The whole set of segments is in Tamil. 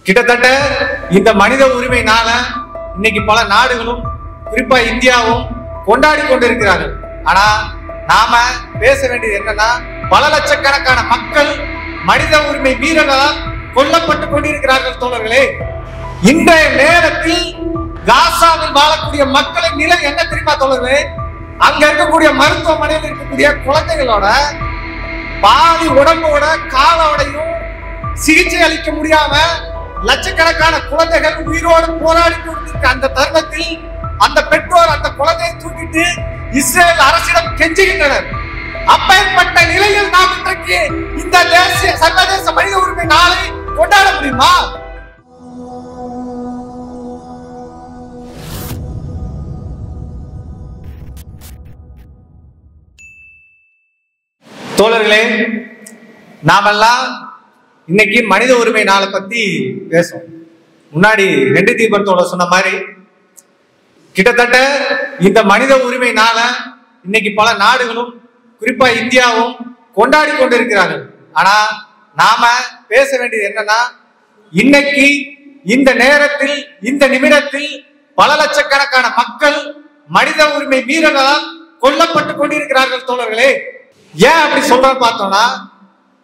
கிட்டத்தட்ட இந்த மனித உரிமை நாள இன்னைக்கு பல நாடுகளும் குறிப்பா இந்தியாவும் கொண்டாடி கொண்டிருக்கிறார்கள். ஆனா நாம பேச வேண்டியது என்னன்னா, பல லட்சக்கணக்கான மக்கள் மனித உரிமை மீறலால் கொல்லப்பட்டு கொண்டிருக்கிறார்கள். தோழர்களே, இன்றைய நேரத்தில் காசாவில் வாழக்கூடிய மக்களின் நிலை என்ன தெரியுமா தோழர்களே? அங்க இருக்கக்கூடிய மருத்துவமனையில் இருக்கக்கூடிய குழந்தைகளோட பாதி உடம்போட காலோடையும் சிகிச்சை அளிக்க முடியாம லட்சக்கணக்கான குழந்தைகள் உயிரோடு போராடி கொண்டிருக்க அந்த தருணத்தில் அந்த பெற்றோர் அந்த குழந்தையை தூக்கிட்டு இஸ்ரேல் அரசிடம் கெஞ்சுகின்றனர். அப்பேற்பட்ட நிலையில் நாம் இன்றைக்கு இந்த தேசிய சர்வதேச மனித உரிமை நாளை கொண்டாட முடியுமா? தோழர்களே, நாமெல்லாம் இன்னைக்கு மனித உரிமை நாளை பத்தி பேசுவோம். முன்னாடி ரெண்டு தீபத்தோட சொன்ன மாதிரி கிட்டத்தட்ட இந்த மனித உரிமை நாளை இன்னைக்கு பல நாடுகளும் குறிப்பா இந்தியாவும் கொண்டாடி கொண்டிருக்கிறார்கள். ஆனா நாம பேச வேண்டியது என்னன்னா, இன்னைக்கு இந்த நேரத்தில் இந்த நிமிடத்தில் பல லட்சக்கணக்கான மக்கள் மனித உரிமை மீறலால் கொல்லப்பட்டு கொண்டிருக்கிறார்கள். தோழர்களே, ஏன் அப்படி சொல்ற பார்த்தோம்னா,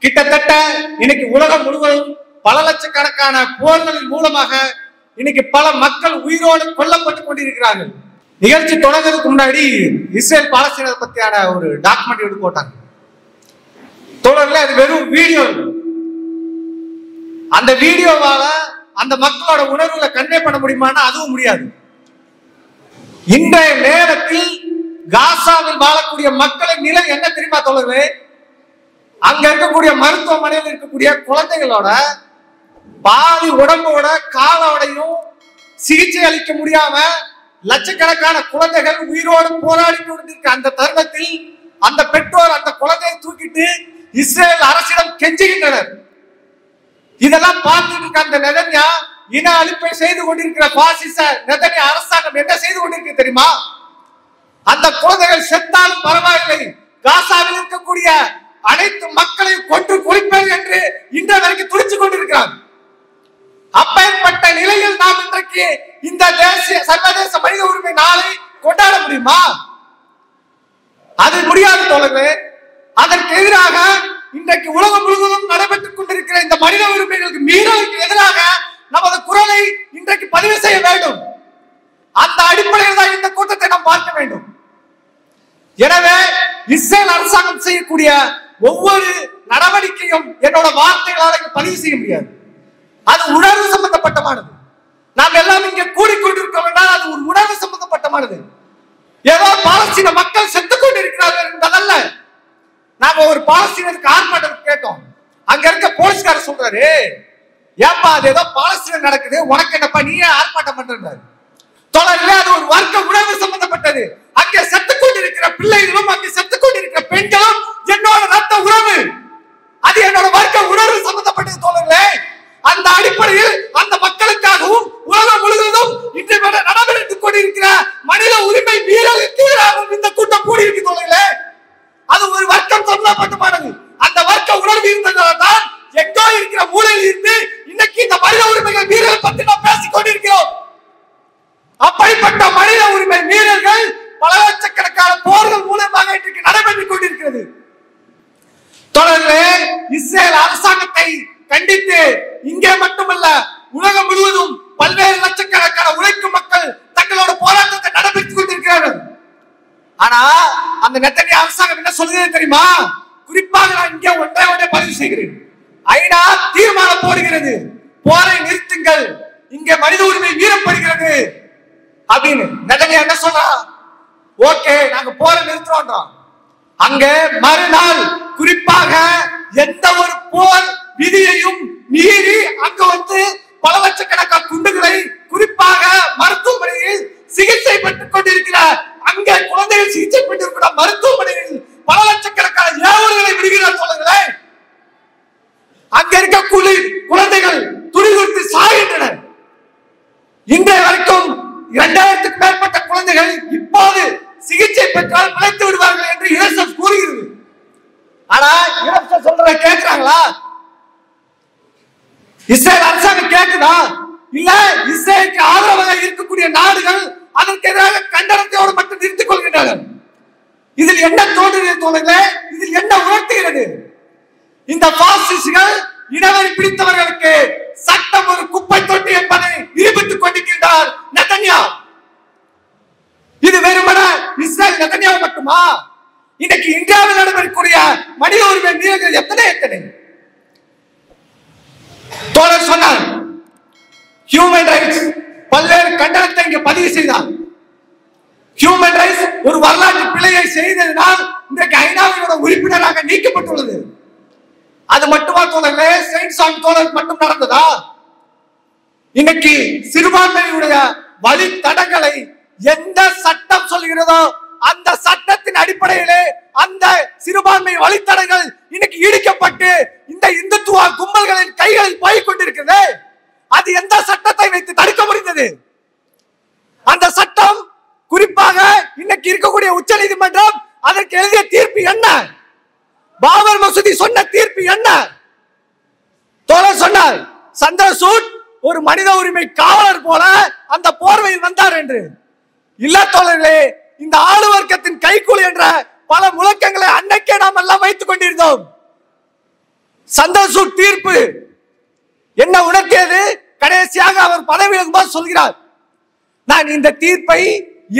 கிட்டத்தட்ட இன்னைக்கு உலகம் முழுவதும் பல லட்சக்கணக்கான போர்களின் மூலமாக இன்னைக்கு பல மக்கள் உயிரோடு கொல்லப்பட்டு கொண்டிருக்கிறார்கள். நிகழ்ச்சி தொடங்குறதுக்கு முன்னாடி இஸ்ரேல் பாலஸ்தீன பத்தியான ஒரு டாக்குமெண்ட் எடுத்து போட்டாங்க. தோழர்களே, அது வெறும் வீடியோ. அந்த வீடியோவால அந்த மக்களோட உணர்வுகளை கன்வே பண்ண முடியுமான்னா அதுவும் முடியாது. இன்றைய நேரத்தில் காசாவில் வாழக்கூடிய மக்களின் நிலை என்ன தெரியுமா தோழர்களே? அங்க இருக்கக்கூடிய மருத்துவமனையில் இருக்கக்கூடிய குழந்தைகளோட பாதி உடம்போட காலோடையும் சிகிச்சை அளிக்க முடியாம லட்சக்கணக்கான குழந்தைகள் உயிரோடு போராடி கொண்டிருக்க அந்த தருணத்தில் அந்த பெற்றோர் அந்த குழந்தையை தூக்கிட்டு இஸ்ரேல் அரசிடம் கெஞ்சுகின்றனர். இதெல்லாம் பார்த்துட்டு இருக்க அந்த நெதன்யா இன அழிப்பை செய்து கொண்டிருக்கிற பாசிச நெதன்யா அரசாங்கம் என்ன செய்து கொண்டிருக்கு தெரியுமா? அந்த குழந்தைகள் செத்தாலும் பரவாயில்லை, காசாவில் இருக்கக்கூடிய அனைத்து மக்களையும் கொன்று குளிப்பேன் என்று இன்று வரைக்கும் துடிச்சு கொண்டிருக்கிறார். அப்பேற்பட்ட நிலையில் நாம் இன்றைக்கு இந்த தேசிய சர்வதேச மனித உரிமை நாளை கொண்டாட முடியுமா? அது முடியாது தோழர்களே. அதற்கு எதிராக இன்றைக்கு உலகம் முழுவதும் நடைபெற்றுக் கொண்டிருக்கிற இந்த மனித உரிமைகளுக்கு மீறலுக்கு எதிராக நமது குரலை இன்றைக்கு பதிவு செய்ய வேண்டும். அந்த அடிப்படையில் தான் இந்த கூட்டத்தை நாம் பார்க்க வேண்டும். எனவே இஸ்ரேல் அரசாங்கம் செய்யக்கூடிய ஒவ்வொரு நடவடிக்கையும் என்னோட வார்த்தைகளால் பதிவு செய்ய முடியாது. அது உணர்வு சம்பந்தப்பட்டமானது. நாம் எல்லாம் இங்கே கூடிக்கொண்டிருக்கோம் என்றால் அது ஒரு உணர்வு சம்பந்தப்பட்டமானது. ஏதோ பாலஸ்தீன மக்கள் செத்துக் கொண்டிருக்கிறார்கள் என்பதல்ல. நாம ஒரு பாலஸ்தீனத்துக்கு ஆர்ப்பாட்டம் கேட்டோம். அங்க இருக்க போலீஸ்காரர் சொல்றாரு, ஏப்பா அது ஏதோ பாலஸ்தீனம் நடக்குது, உனக்கு என்னப்பா நீ ஆர்ப்பாட்டம் பண்றாரு. தொடர்ந்து அது ஒரு வர்க்க உணர்வு சம்பந்தப்பட்டது. அங்கே செத்துக் கொண்டிருக்கிற பிள்ளைகளும் அங்கே செத்துக் கொண்டிருக்கிற பெண்களும் என்னோட ரத்த உறவு, அது என்னோட வர்க்க உணர்வு சம்பந்தப்பட்டது. தோழர்களே, அந்த அடிப்படையில் அந்த மக்களுக்காகவும் உலகம் முழுவதும் இன்று நடைபெற்றுக் கொண்டிருக்கிற மனித உரிமை மீறலுக்கு இந்த கூட்டம் கூடியிருக்கு. தோழர்களே, அது ஒரு வர்க்கம் சம்பந்தப்பட்டமானது. அந்த வர்க்க உணர்வு இருந்ததால் தான் எங்கோ இருக்கிற மூலையில் இருந்து இன்னைக்கு இந்த மனித உரிமைகள் மீறல் பற்றி நாம் பேசிக் கொண்டிருக்கிறோம். அப்படிப்பட்ட மனித உரிமை மீறல்கள் பல லட்சக்கணக்கான போர்கள் மூலமாக இன்றைக்கு நடைபெற்றுக் கொண்டிருக்கிறது. தொடர்ந்து இஸ்ரேல் அரசாங்கத்தை கண்டித்து இங்கே மட்டுமல்ல உலகம் முழுவதும் பல்வேறு லட்சக்கணக்கான உழைக்கும் மக்கள் தங்களோட போராட்டத்தை நடைபெற்றுக் கொண்டிருக்கிறார்கள். ஆனா அந்த நெத்தன்யா அரசாங்கம் என்ன சொல்லுகிறது தெரியுமா? குறிப்பாக நான் இங்கே ஒன்றை பதிவு செய்கிறேன். ஐநா தீர்மானம் போடுகிறது, போரை நிறுத்துங்கள், இங்கே மனித உரிமை மீறப்படுகிறது அப்படின்னு. நெத்தன்யா என்ன சொல்றா? ஓகே, நாங்க போரை நிறுத்துறோம். அங்க மறுநாள் குறிப்பாக எந்த ஒரு போர் விதியையும் மீறி அங்க பல லட்சக்கணக்கான குண்டுகளை குறிப்பாக மருத்துவமனையில் சிகிச்சை பெற்றுக் கொண்டிருக்கிற அங்கே குழந்தைகள் சிகிச்சை பெற்றிருக்கிற மருத்துவமனையில் பல லட்சக்கணக்கான ஏவல்களை விடுகிறார். சொல்லுங்களே, அங்க இருக்க குழந்தைகள் துணி கொடுத்து சாகின்றனர். இன்றைய வரைக்கும் 2000க்கும் மேற்பட்ட குழந்தைகள் இப்போது சிகிச்சை பெற்றால் பிழைத்து விடுவார்கள் என்று யுனிசெஃப் கூறுகிறது. ஆனா யுனிசெஃப் சொல்றதை கேட்கிறாங்களா? இஸ்ரேல் அரசாங்கம் கேட்குதா? இல்ல இஸ்ரேலுக்கு ஆதரவாக இருக்கக்கூடிய நாடுகள் அதற்கு எதிராக கண்டனத்தோடு மட்டும் நிறுத்திக் கொள்கின்றனர். இதில் என்ன தோன்றுகிறது தோழர்களே? இதில் என்ன உணர்த்துகிறது? இந்த பாசிஸ்டுகள் இனவரி பிடித்தவர்களுக்கு சட்டம் ஒரு குப்பை தொட்டி என்பதை நிரூபித்துக் கொண்டிருக்கின்றார் நெதன்யாஹு. இது வெறுமன இஸ்ரேல் நெதன்யாஹு மட்டுமா? இன்னைக்கு இந்தியாவில் நடைபெறக்கூடிய மனித உரிமை மீறல்கள் எத்தனை தோழர் சொன்னார். ஹியூமன் ரைட்ஸ் பல்வேறு கண்டனத்தை இங்கு பதிவு செய்தார். ஹியூமன் ரைட்ஸ் ஒரு வரலாற்று பிழையை செய்ததினால் இன்றைக்கு ஐநாவினோட உறுப்பினராக நீக்கப்பட்டுள்ளது. அது மட்டுமா தோழர்களே? செயின்ட் தோழர் மட்டும் நடந்ததா? இன்னைக்கு சிறுபான்மையுடைய வழித்தடங்களை எந்த சட்டம் சொல்கிறதோ அந்த சட்டத்தின் அடிப்படையிலே அந்த சிறுபான்மை வழித்தடங்கள் இன்னைக்கு இடிக்கப்பட்டு இந்த இந்துத்துவ கும்பல்களின் கைகளில் போய் கொண்டிருக்கிறது. அது எந்த சட்டத்தை வைத்து தடுக்க முடிந்தது? அந்த சட்டம் குறிப்பாக இன்னைக்கு இருக்கக்கூடிய உச்ச நீதிமன்றம் அதற்கு எழுதிய தீர்ப்பு என்ன? பாபர் மசூதி சொன்ன தீர்ப்பு என்ன? தோழர் சொன்னார், சந்திரசூட் ஒரு மனித உரிமை காவலர் போல அந்த போர்வையில் வந்தார் என்று. இல்ல தோழர்களே, இந்த ஆளு வர்க்கத்தின் கைக்கூலி என்ற பல முழக்கங்களை அன்னைக்கே நாம் எல்லாம் வைத்துக் கொண்டிருந்தோம். சந்திரசூட் தீர்ப்பு என்ன உணர்த்தியது? கடைசியாக அவர் பதவி விலகும்போது சொல்கிறார், நான் இந்த தீர்ப்பை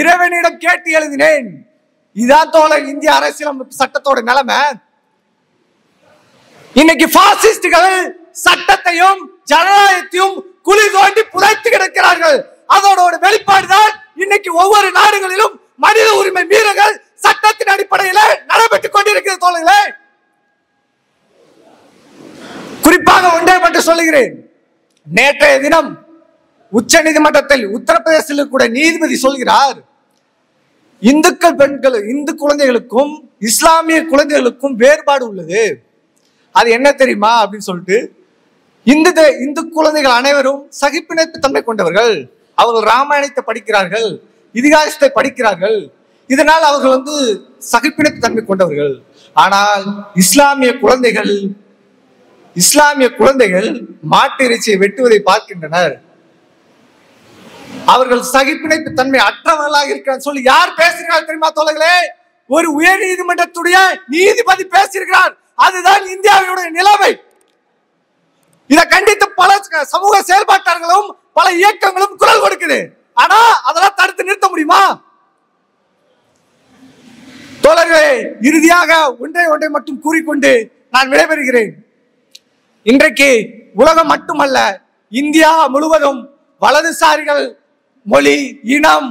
இறைவனிடம் கேட்டு எழுதினேன். இதான் தோழர் இந்திய அரசியல் சட்டத்தோட நிலைமை. இன்னைக்கு பாசிஸ்டுகள் சட்டத்தையும் ஜனநாயகத்தையும் குழி தோண்டி புதைத்து கிடக்கிறார்கள். அதோட ஒரு வெளிப்பாடுதான் இன்னைக்கு ஒவ்வொரு நாடுகளிலும் மனித உரிமை மீறல்கள் சட்டத்தின் அடிப்படையில் நடைபெற்றுக் கொண்டிருக்கிறது தோழர்களே. குறிப்பாக ஒன்றை மட்டும் சொல்லுகிறேன். நேற்றைய தினம் உச்ச நீதிமன்றத்தில் உத்தரப்பிரதேசத்தில் கூட நீதிபதி சொல்கிறார், இந்துக்கள் பெண்கள் இந்து குழந்தைகளுக்கும் இஸ்லாமிய குழந்தைகளுக்கும் வேறுபாடு உள்ளது. அது என்ன தெரியுமா அப்படின்னு சொல்லிட்டு, இந்து குழந்தைகள் அனைவரும் சகிப்பிணைப்பு தன்மை கொண்டவர்கள். அவர்கள் ராமாயணத்தை படிக்கிறார்கள், இதிகாசத்தை படிக்கிறார்கள். இதனால் அவர்கள் சகிப்பிணைப்பு தன்மை கொண்டவர்கள். ஆனால் இஸ்லாமிய குழந்தைகள் மாட்டு இறைச்சியை வெட்டுவதை பார்க்கின்றனர். அவர்கள் சகிப்பிணைப்பு தன்மை அற்றவர்களாக இருக்கிறார் சொல்லி யார் பேசுகிறார் தெரியுமா தோழர்களே? ஒரு உயர் நீதிமன்றத்துடைய நீதிபதி பேசுகிறார். அதுதான் இந்தியாவுடைய நிலைமை. இதை கண்டித்து பல சமூக செயல்பாட்டாளர்களும் பல இயக்கங்களும் குரல் கொடுக்குது. ஆனா அதெல்லாம் தடுத்து நிறுத்த முடியுமா? தோழர்களே, இறுதியாக ஒன்றை மட்டும் கூறிக்கொண்டு நான் விடைபெறுகிறேன். இன்றைக்கு உலகம் மட்டுமல்ல, இந்தியா முழுவதும் வலதுசாரிகள் மொழி, இனம்,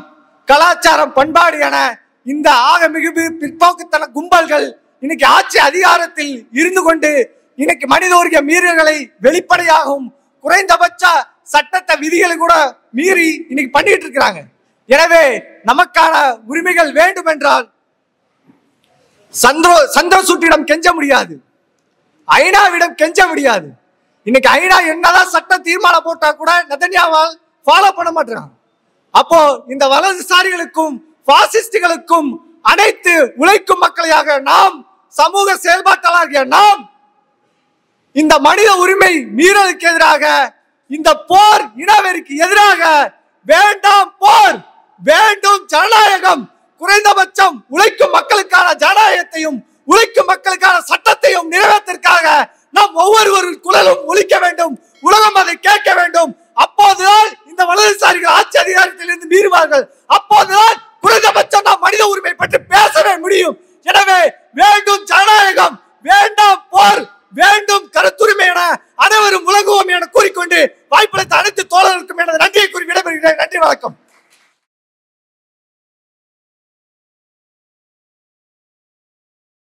கலாச்சாரம், பண்பாடு என இந்த ஆக மிகு பிற்போக்குத்தன கும்பல்கள் இன்னைக்கு ஆட்சி அதிகாரத்தில் இருந்து கொண்டு இன்னைக்கு மனித உரிமை மீறல்களை வெளிப்படையாகவும் குறைந்தபட்ச சட்டத்தை விதிகளை கூட மீறி இன்னைக்கு பண்ணிட்டு இருக்கிறாங்க. எனவே நமக்கான உரிமைகள் வேண்டும் என்றால் சந்திரசூட்டிடம் கெஞ்ச முடியாது, ஐநாவிடம் கெஞ்ச முடியாது. இன்னைக்கு ஐநா என்னதான் சட்ட தீர்மானம் போட்டா கூட நெதன்யாஹு ஃபாலோ பண்ண மாட்டாங்க. அப்போ இந்த வலதுசாரிகளுக்கும் பாசிஸ்டுகளுக்கும் அனைத்து உழைக்கும் மக்களாக நாம், சமூக செயல்பாட்டாளர்களாகிய நாம் இந்த மனித உரிமை மீறலுக்கு எதிராக, இந்த போர் இனவெறிக்கு எதிராக வேண்டாம் போர், வேண்டும் ஜனநாயகம், குறைந்தபட்சம் உழைக்கும் மக்களுக்கான ஜனநாயகத்தையும் உழைக்கும் மக்களுக்கான சட்டத்தையும் நிறைவேற்றிற்காக நாம் ஒவ்வொரு குரலும் ஒலிக்க வேண்டும். உலகம் அதை கேட்க வேண்டும். அப்போதுதான் இந்த வலதுசாரிகள் ஆட்சி அதிகாரத்தில் இருந்து மீறுவார்கள். அப்போதுதான் குறைந்தபட்சம் நாம் மனித உரிமை பற்றி பேசவே முடியும். எனவே வேண்டும் ஜனநாயகம், வேண்டாம் போர், வேண்டும் கருத்துரிமை என அனைவரும் உலகுவோம் என கூறிக்கொண்டு வாய்ப்பளித்த அனைத்து தோழர்களுக்கும் எனது நன்றியை கூறி விடைபெறுகிறேன். நன்றி, வணக்கம்.